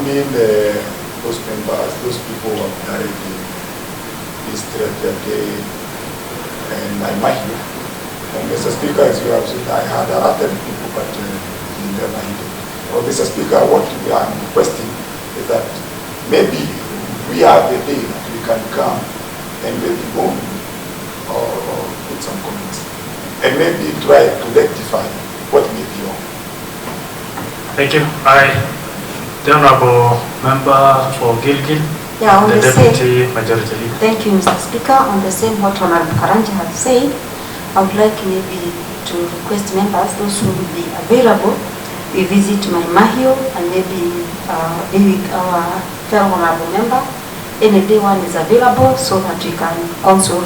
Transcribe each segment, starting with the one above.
mean those members, those people who have died in this tragedy and Maai Mahiu. And Mr. Speaker, as you have seen, I had alerted people, but he never hit it. Well, Mr. Speaker, what we are requesting is that maybe we have a day that we can come and maybe go or put some comments and maybe try to rectify what may be wrong. Thank you. The Honorable Member for Gilgil, yeah, the Deputy Majority Leader. Thank you, Mr. Speaker. On the same what Honorable Karanja has said, I would like maybe to request members, those who will be available, we visit Maai Mahiu and maybe be with our fellow honorable member. Any day one is available so that we can consult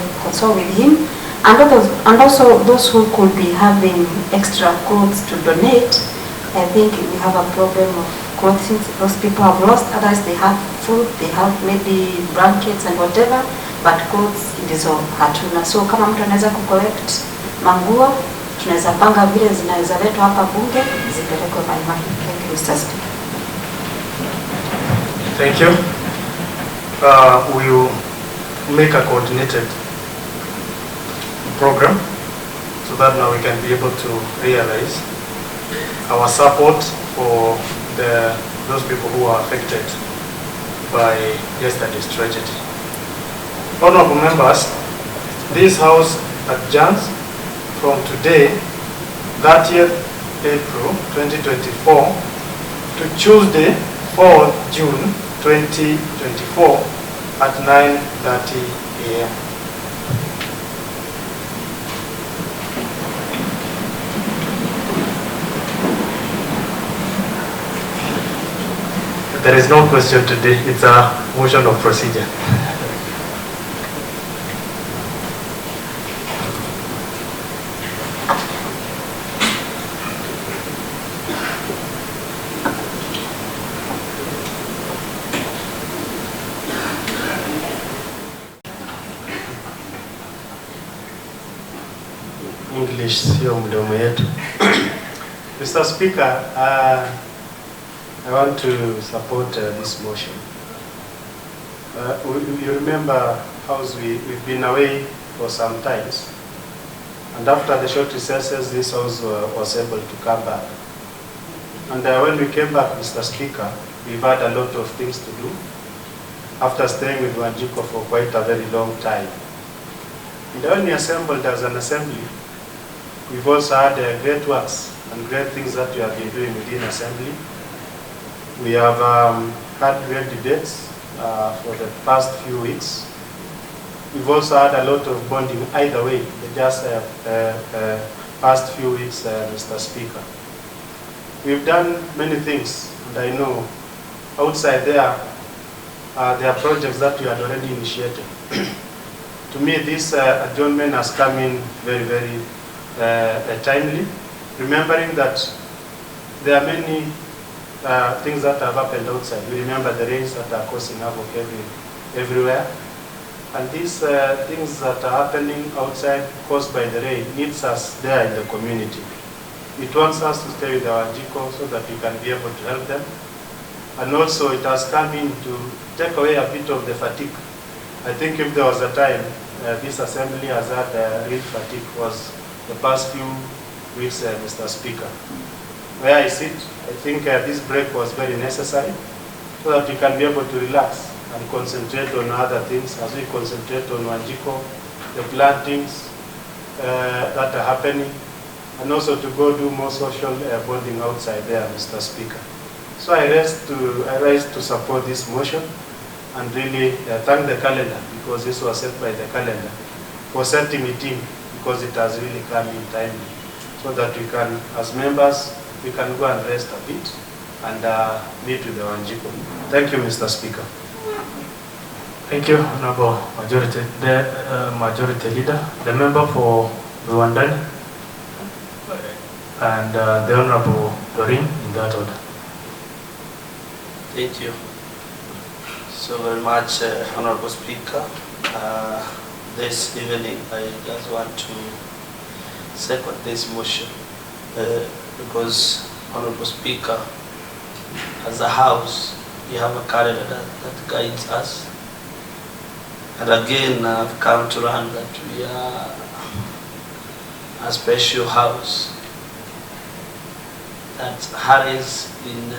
with him. And also those who could be having extra clothes to donate. I think we have a problem of clothing. Those people have lost, others they have food, they have maybe blankets and whatever, but clothes ndizo hatuna. So kama mtu anaweza kucollect manguo, tunaweza panga vile zinaweza letwa hapa bunge zipelekwe Maai Mahiu. Thank you, Mr. Speaker. Thank you. We will make a coordinated program so that now we can be able to realize our support for those people who are affected by yesterday's tragedy. Honorable members, this House adjourns from today, 30th April 2024, to Tuesday, 4th June 2024 at 9:30 a.m. There is no question today, it's a motion of procedure. English sio mdomo yetu. Mr. Speaker, I want to support this motion. You remember how we've been away for some times, and after the short recesses, this house was able to come back. And when we came back, Mr. Speaker, we've had a lot of things to do after staying with Wanjiko for quite a very long time. And when we assembled as an assembly, we've also had great works and great things that we have been doing within assembly. We have had great debates for the past few weeks. We've also had a lot of bonding either way, just past few weeks, Mr. Speaker. We've done many things, and I know outside there are projects that we had already initiated. To me, this adjournment has come in very, very timely, remembering that there are many things that have happened outside. We remember the rains that are causing havoc everywhere. And these things that are happening outside caused by the rain needs us there in the community. It wants us to stay with our Jiko so that we can be able to help them. And also it has come in to take away a bit of the fatigue. I think if there was a time this assembly has had real fatigue was the past few weeks, Mr. Speaker. Where I sit, I think this break was very necessary so that we can be able to relax and concentrate on other things as we concentrate on Wanjiko, the plantings that are happening, and also to go do more social bonding outside there, Mr. Speaker. So I rise to support this motion and really thank the calendar, because this was set by the calendar, for setting it in, because it has really come in timely, so that we can, as members, we can go and rest a bit and meet with the Wanjiko. Thank you, Mr. Speaker. Thank you, Honorable Majority Leader, the member for Rwandani, and the Honorable Doreen, in that order. Thank you so very much, Honorable Speaker. This evening, I just want to second this motion because, Honorable Speaker, as a House, we have a calendar that guides us. And again, I've come to learn that we are a special house that hurries in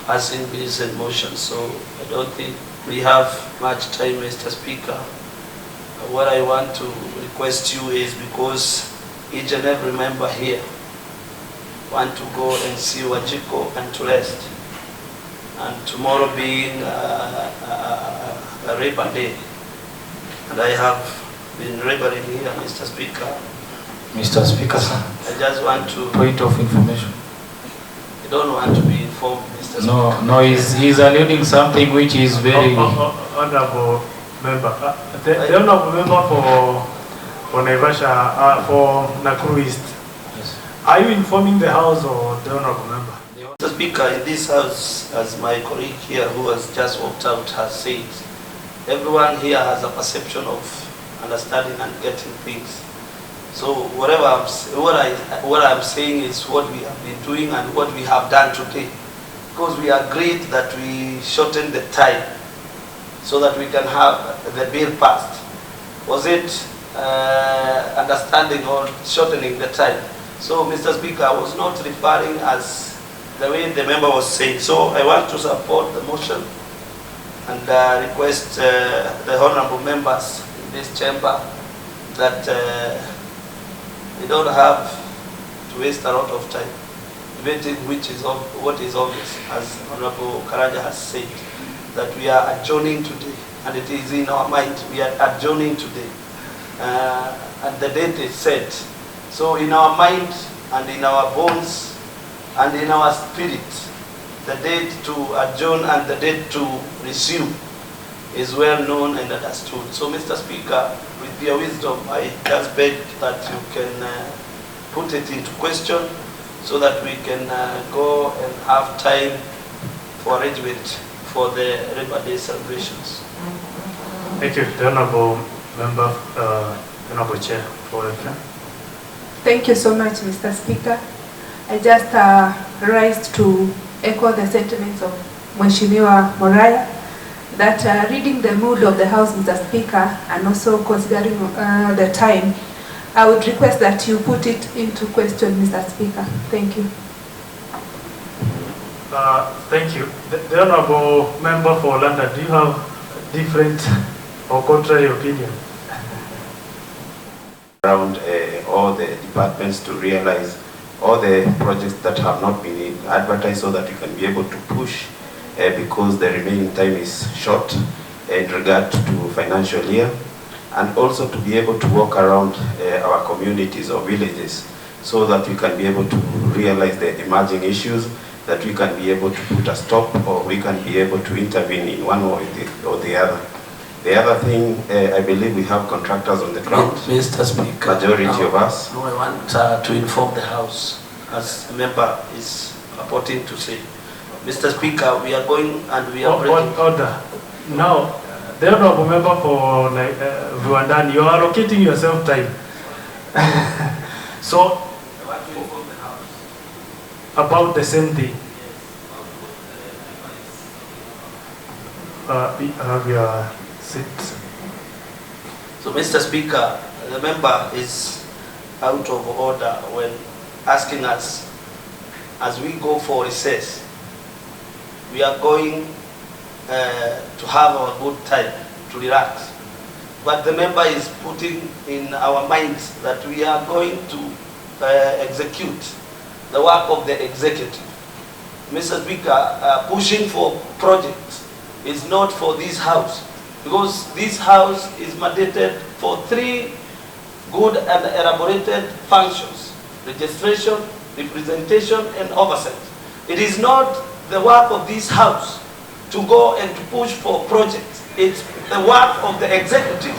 passing bills and motions. So I don't think we have much time, Mr. Speaker. What I want to request you is, because each and every member here want to go and see Wajiko and to rest. And tomorrow being a Labor Day, and I have been laboring here, Mr. Speaker. Mr. Speaker, sir. I just want to... Point of information. You don't want to be informed, Mr. Speaker. No, he's alluding something which is very... Honorable member. The honorable member for Naivasha, for Nakuru East. Yes. Are you informing the House or the honorable member? Mr. Speaker, in this House, as my colleague here who has just walked out has said, everyone here has a perception of understanding and getting things. So what I'm saying is what we have been doing and what we have done today. Because we agreed that we shorten the time so that we can have the bill passed. Was it understanding or shortening the time? So, Mr. Speaker, I was not referring as the way the member was saying. So I want to support the motion and request the honorable members in this chamber that they don't have to waste a lot of time debating what is obvious, as Honorable Karaja has said, that we are adjourning today, and it is in our mind, we are adjourning today, and the date is set. So in our mind and in our bones and in our spirit, the date to adjourn and the date to resume is well known and understood. So, Mr. Speaker, with your wisdom, I just beg that you can put it into question so that we can go and have time for arrangement for the Labor Day celebrations. Thank you, the honorable member, honorable chair for it. Thank you so much, Mr. Speaker. I just rise to echo the sentiments of Mheshimiwa Moraya, that reading the mood of the House, Mr. Speaker, and also considering the time, I would request that you put it into question, Mr. Speaker. Thank you. Thank you. The honorable member for London, do you have different or contrary opinion? Around all the departments to realize all the projects that have not been advertised so that we can be able to push because the remaining time is short in regard to financial year, and also to be able to walk around our communities or villages so that we can be able to realize the emerging issues, that we can be able to put a stop or we can be able to intervene in one or the other. The other thing, I believe we have contractors on the ground. Mr. Speaker, majority of us. No, I want to inform the House, as a member is purporting to say. Mr. Speaker, we are going and we are breaking. Order. Now, the honorable member for Viwandani, you are allocating yourself time. So, about the same thing. So, Mr. Speaker, the member is out of order when asking us, as we go for recess, we are going to have our good time, to relax. But the member is putting in our minds that we are going to execute the work of the executive. Mr. Speaker, pushing for projects is not for this House, because this House is mandated for 3 good and elaborated functions: registration, representation, and oversight. It is not the work of this House to go and to push for projects. It's the work of the executive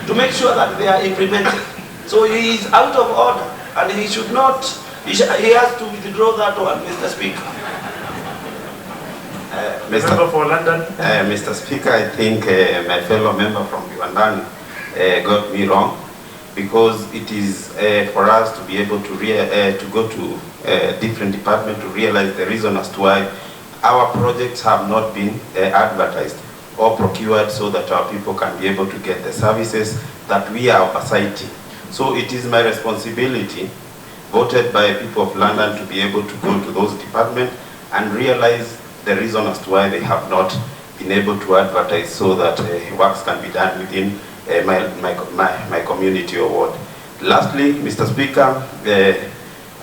to make sure that they are implemented. So he is out of order, and he should not, he has to withdraw that one, Mr. Speaker. Member for London. Mr. Speaker, I think my fellow member from Viwandani got me wrong, because it is for us to be able to go to different departments to realize the reason as to why our projects have not been advertised or procured so that our people can be able to get the services that we are oversighting. So it is my responsibility, voted by people of London, to be able to go to those departments and realize the reason as to why they have not been able to advertise so that works can be done within my community or ward. Lastly, Mr. Speaker,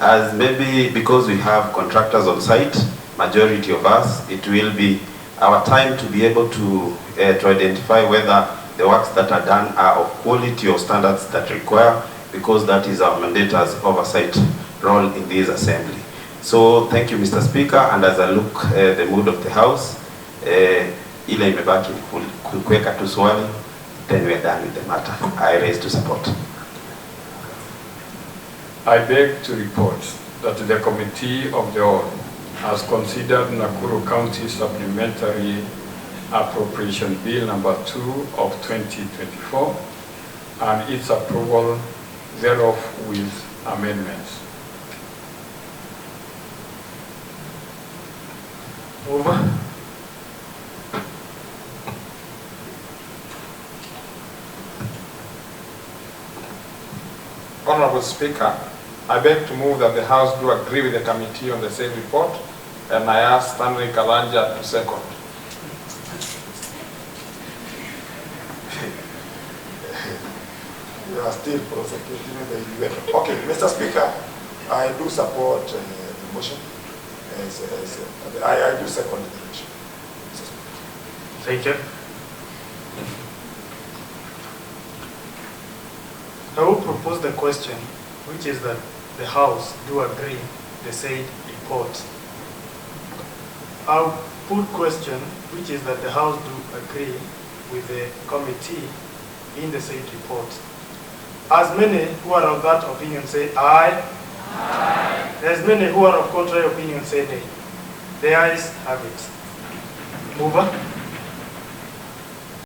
as maybe because we have contractors on site, majority of us, it will be our time to be able to identify whether the works that are done are of quality or standards that require, because that is our mandate as oversight role in this assembly. So thank you, Mr. Speaker, and as I look the mood of the House, ile imebaki kuweka tu swali, then we are done with the matter. I raise to support. I beg to report that the Committee of the Whole has considered Nakuru County Supplementary Appropriation Bill number 2 of 2024 and its approval thereof with amendments. Over. Honorable Speaker, I beg to move that the House do agree with the committee on the said report, and I ask Stanley Kalanja to second. You are still prosecuting the event. Okay, Mr. Speaker, I do support the motion. I do second the motion. Thank you. I will propose the question, which is that the House do agree the said report. I'll put question, which is that the House do agree with the committee in the said report. As many who are of that opinion say aye. Aye. As many who are of contrary opinion say nay. The ayes have it. Mover.